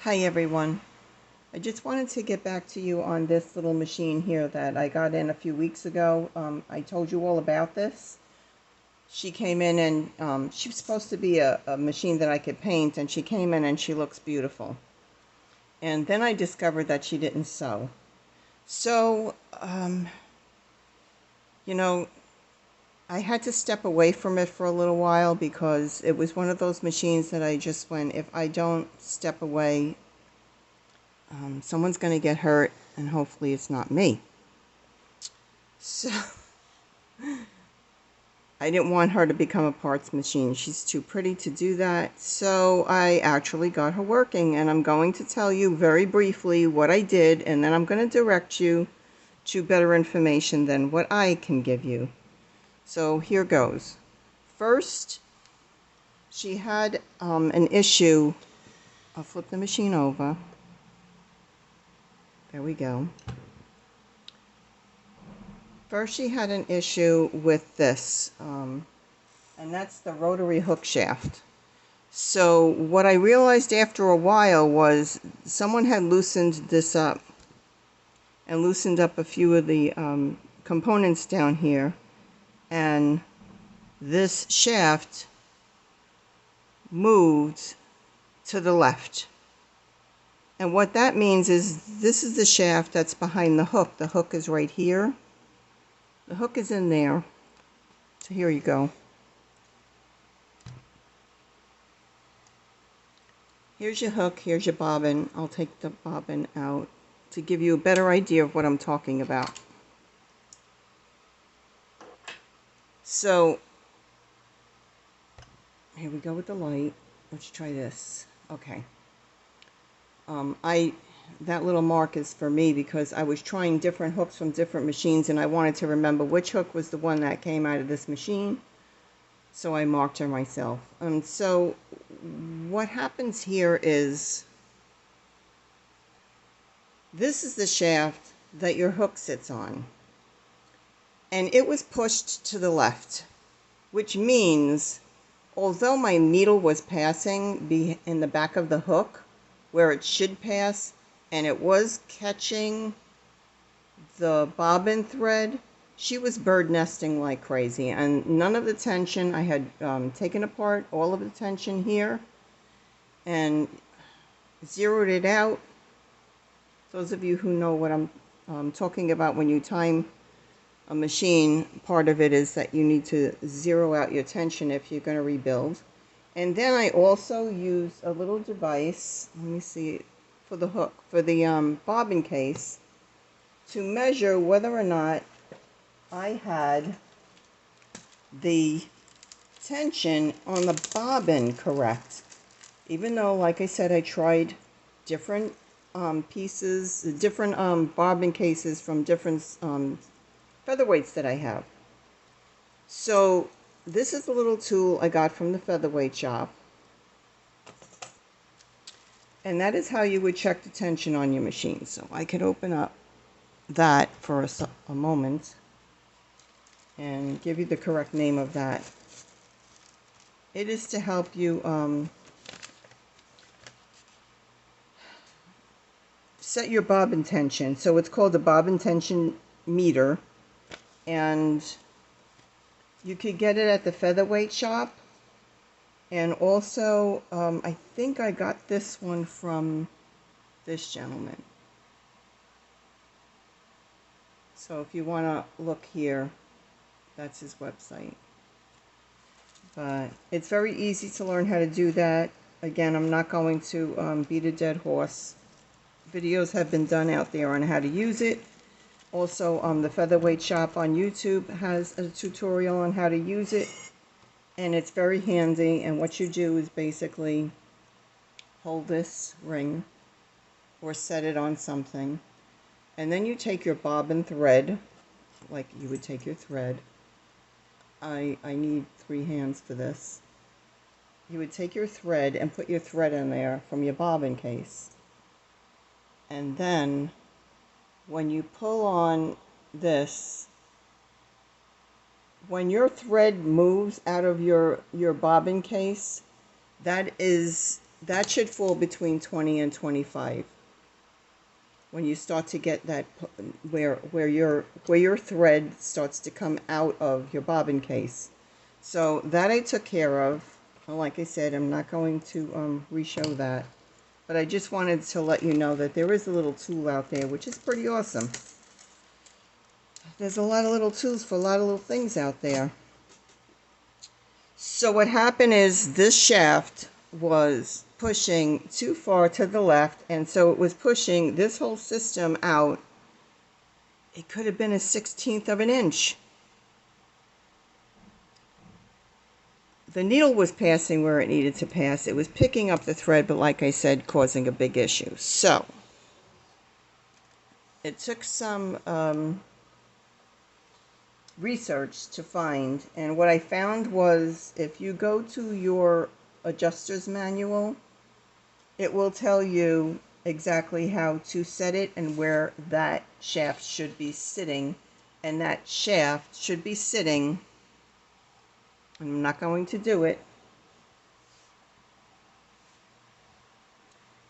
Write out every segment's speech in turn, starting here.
Hi everyone. I just wanted to get back to you on this little machine here that I got in a few weeks ago. I told you all about this. She came in and she was supposed to be a machine that I could paint, and she came in and she looks beautiful. And then I discovered that she didn't sew. So, you know, I had to step away from it for a little while because it was one of those machines that I just went, if I don't step away, someone's going to get hurt, and hopefully it's not me. So I didn't want her to become a parts machine. She's too pretty to do that. So I actually got her working, and I'm going to tell you very briefly what I did, and then I'm going to direct you to better information than what I can give you. So here goes. First, she had an issue. I'll flip the machine over. There we go. First, she had an issue with this, and that's the rotary hook shaft. So what I realized after a while was someone had loosened this up and loosened up a few of the components down here, and this shaft moved to the left. And what that means is this is the shaft that's behind the hook. The hook is right here. The hook is in there. So here you go. Here's your hook, here's your bobbin. I'll take the bobbin out to give you a better idea of what I'm talking about. So, here we go with the light. Let's try this. Okay. That little mark is for me because I was trying different hooks from different machines, and I wanted to remember which hook was the one that came out of this machine. So I marked her myself. So what happens here is this is the shaft that your hook sits on, and it was pushed to the left, which means although my needle was passing in the back of the hook where it should pass, and it was catching the bobbin thread, she was bird nesting like crazy, and none of the tension. I had taken apart all of the tension here and zeroed it out. Those of you who know what I'm talking about when you time a machine, part of it is that you need to zero out your tension if you're going to rebuild. And then I also used a little device, let me see, for the hook, for the bobbin case, to measure whether or not I had the tension on the bobbin correct. Even though, like I said, I tried different pieces, different bobbin cases from different featherweights that I have. So this is a little tool I got from the Featherweight shop. And that is how you would check the tension on your machine. So I could open up that for a moment and give you the correct name of that. It is to help you set your bobbin tension. So it's called the bobbin tension meter, and you could get it at the Featherweight shop. And also, I think I got this one from this gentleman. So if you want to look here, that's his website. But it's very easy to learn how to do that. Again, I'm not going to beat a dead horse. Videos have been done out there on how to use it. Also, the Featherweight shop on YouTube has a tutorial on how to use it. And it's very handy, and what you do is basically hold this ring or set it on something, and then you take your bobbin thread, like you would take your thread. I need 3 hands for this. You would take your thread and put your thread in there from your bobbin case. And then when you pull on this, when your thread moves out of your bobbin case, that is that should fall between 20 and 25. When you start to get that where your thread starts to come out of your bobbin case. So that I took care of. Like I said, I'm not going to re-show that, but I just wanted to let you know that there is a little tool out there, which is pretty awesome. There's a lot of little tools for a lot of little things out there. So what happened is this shaft was pushing too far to the left, and so it was pushing this whole system out. It could have been 1/16 of an inch. The needle was passing where it needed to pass. It was picking up the thread, but like I said, causing a big issue. So it took some research to find, and what I found was if you go to your adjuster's manual, it will tell you exactly how to set it and where that shaft should be sitting, and that shaft should be sitting, I'm not going to do it,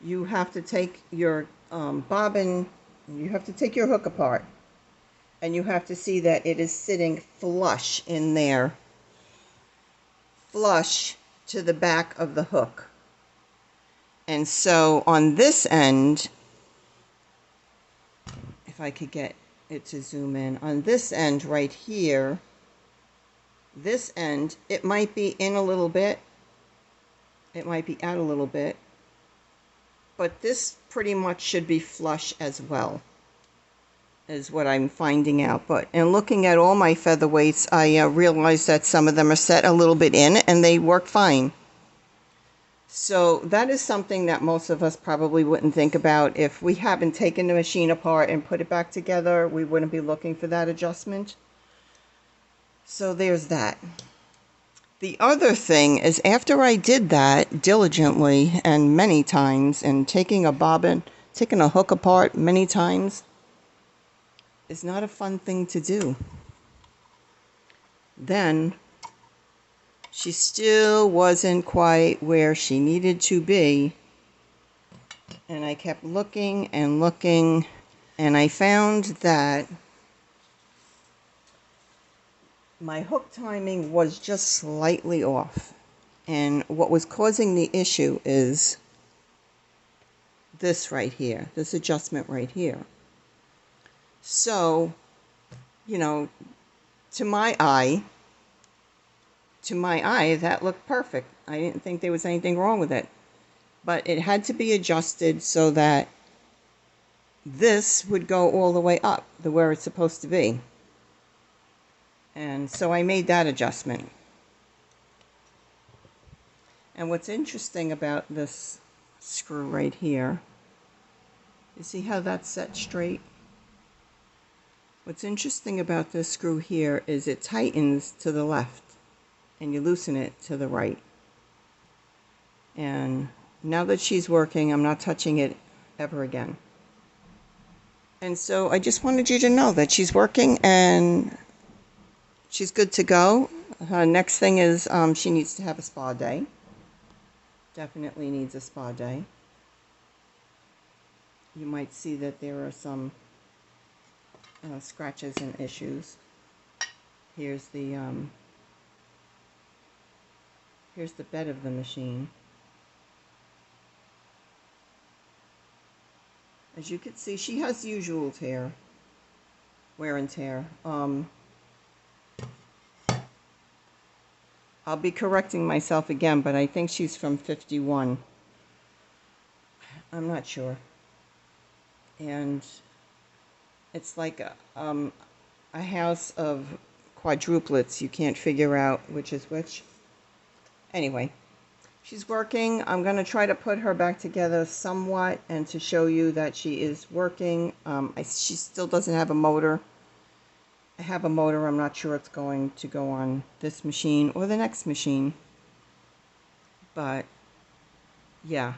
you have to take your bobbin, you have to take your hook apart, and you have to see that it is sitting flush in there, flush to the back of the hook. And so on this end, if I could get it to zoom in, on this end right here, this end, it might be in a little bit, it might be out a little bit, but this pretty much should be flush as well, is what I'm finding out. But in looking at all my featherweights, I realized that some of them are set a little bit in and they work fine. So that is something that most of us probably wouldn't think about. If we haven't taken the machine apart and put it back together, we wouldn't be looking for that adjustment. So there's that. The other thing is, after I did that diligently and many times, and taking a hook apart many times, is not a fun thing to do. Then she still wasn't quite where she needed to be, and I kept looking and looking, and I found that my hook timing was just slightly off, and what was causing the issue is this right here, this adjustment right here. So, you know, to my eye, that looked perfect. I didn't think there was anything wrong with it. But it had to be adjusted so that this would go all the way up, where it's supposed to be. And so I made that adjustment. And what's interesting about this screw right here, you see how that's set straight? What's interesting about this screw here is it tightens to the left and you loosen it to the right. And now that she's working, I'm not touching it ever again. And so I just wanted you to know that she's working and she's good to go. Next thing is she needs to have a spa day. Definitely needs a spa day. You might see that there are some scratches and issues. Here's the bed of the machine. As you can see, she has usual wear and tear. I'll be correcting myself again, but I think she's from 51. I'm not sure. And it's like a house of quadruplets. You can't figure out which is which. Anyway, she's working. I'm going to try to put her back together somewhat and to show you that she is working. She still doesn't have a motor. I have a motor. I'm not sure it's going to go on this machine or the next machine. But, yeah.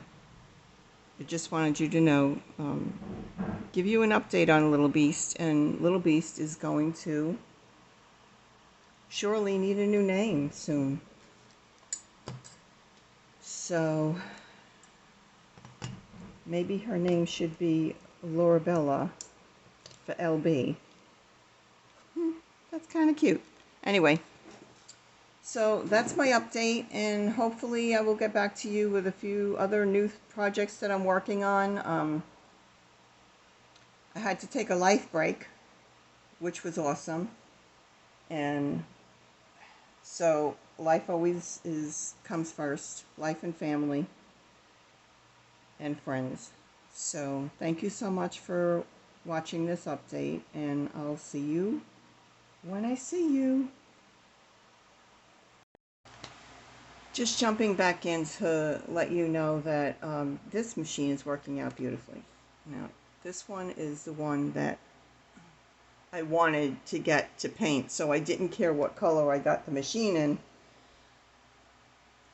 I just wanted you to know, give you an update on Lil Beast. And Lil Beast is going to surely need a new name soon. So, Maybe her name should be Lorabella for LB. That's kind of cute. Anyway, so that's my update, and hopefully I will get back to you with a few other new projects that I'm working on. I had to take a life break, which was awesome. And so life always comes first, life and family and friends. So thank you so much for watching this update, and I'll see you when I see you. Just jumping back in to let you know that this machine is working out beautifully. Now, this one is the one that I wanted to get to paint, so I didn't care what color I got the machine in.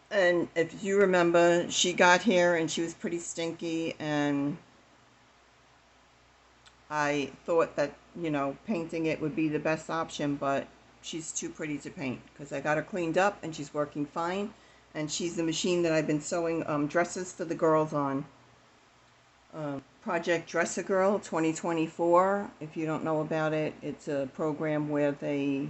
And if you remember, she got here and she was pretty stinky, and I thought that, painting it would be the best option, but she's too pretty to paint because I got her cleaned up and she's working fine. And she's the machine that I've been sewing dresses for the girls on. Project Dress a Girl 2024. If you don't know about it, it's a program where they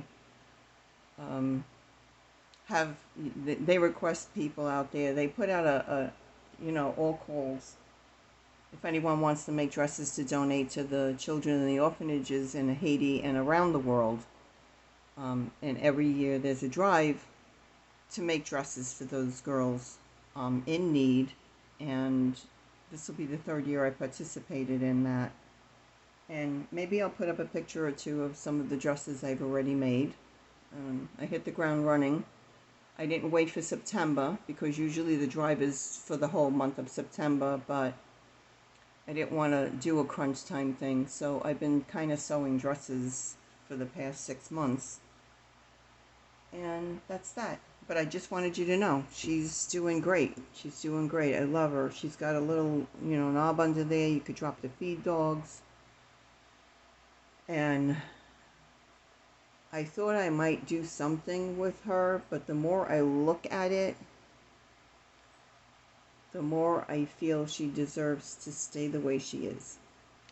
they request people out there. They put out all calls. If anyone wants to make dresses to donate to the children in the orphanages in Haiti and around the world. And every year there's a drive to make dresses for those girls in need. And this will be the third year I participated in that. And maybe I'll put up a picture or two of some of the dresses I've already made. I hit the ground running. I didn't wait for September because usually the drive is for the whole month of September, but I didn't want to do a crunch time thing, so I've been kind of sewing dresses for the past 6 months. And that's that. But I just wanted you to know, she's doing great. She's doing great. I love her. She's got a little, knob under there. You could drop the feed dogs. And I thought I might do something with her, but the more I look at it, the more I feel she deserves to stay the way she is.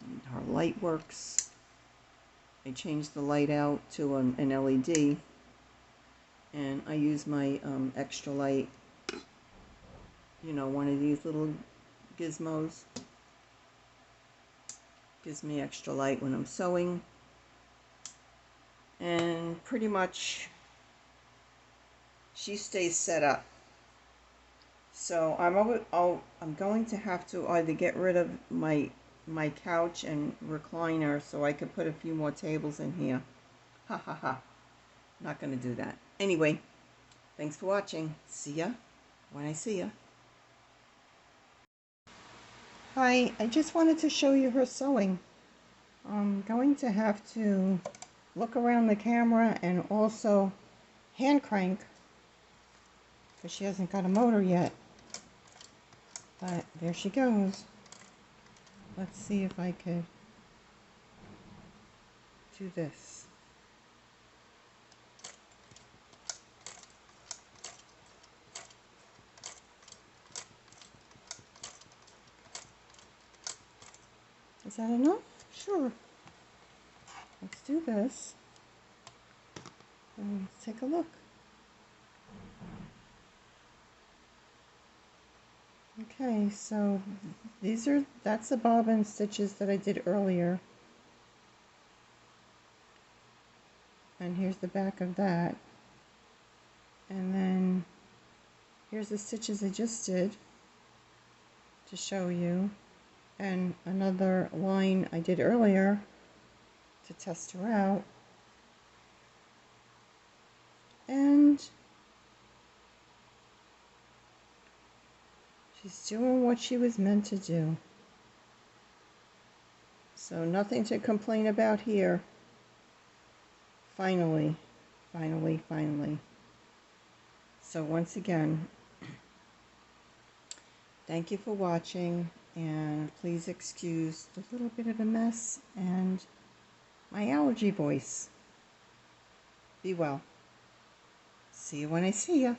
And her light works. I changed the light out to an LED. And I use my extra light, one of these little gizmos. Gives me extra light when I'm sewing. And pretty much she stays set up. So I'm going to have to either get rid of my couch and recliner so I could put a few more tables in here. Ha ha ha. Not going to do that. Anyway, thanks for watching. See ya when I see ya. Hi, I just wanted to show you her sewing. I'm going to have to look around the camera and also hand crank because she hasn't got a motor yet. But there she goes. Let's see if I could do this. Is that enough? Sure. Let's do this. And let's take a look. Okay, so that's the bobbin stitches that I did earlier. And here's the back of that. And then here's the stitches I just did to show you. And another line I did earlier to test her out. And she's doing what she was meant to do. So nothing to complain about here. Finally, finally, finally. So once again, thank you for watching, and please excuse the little bit of a mess and my allergy voice. Be well. See you when I see you.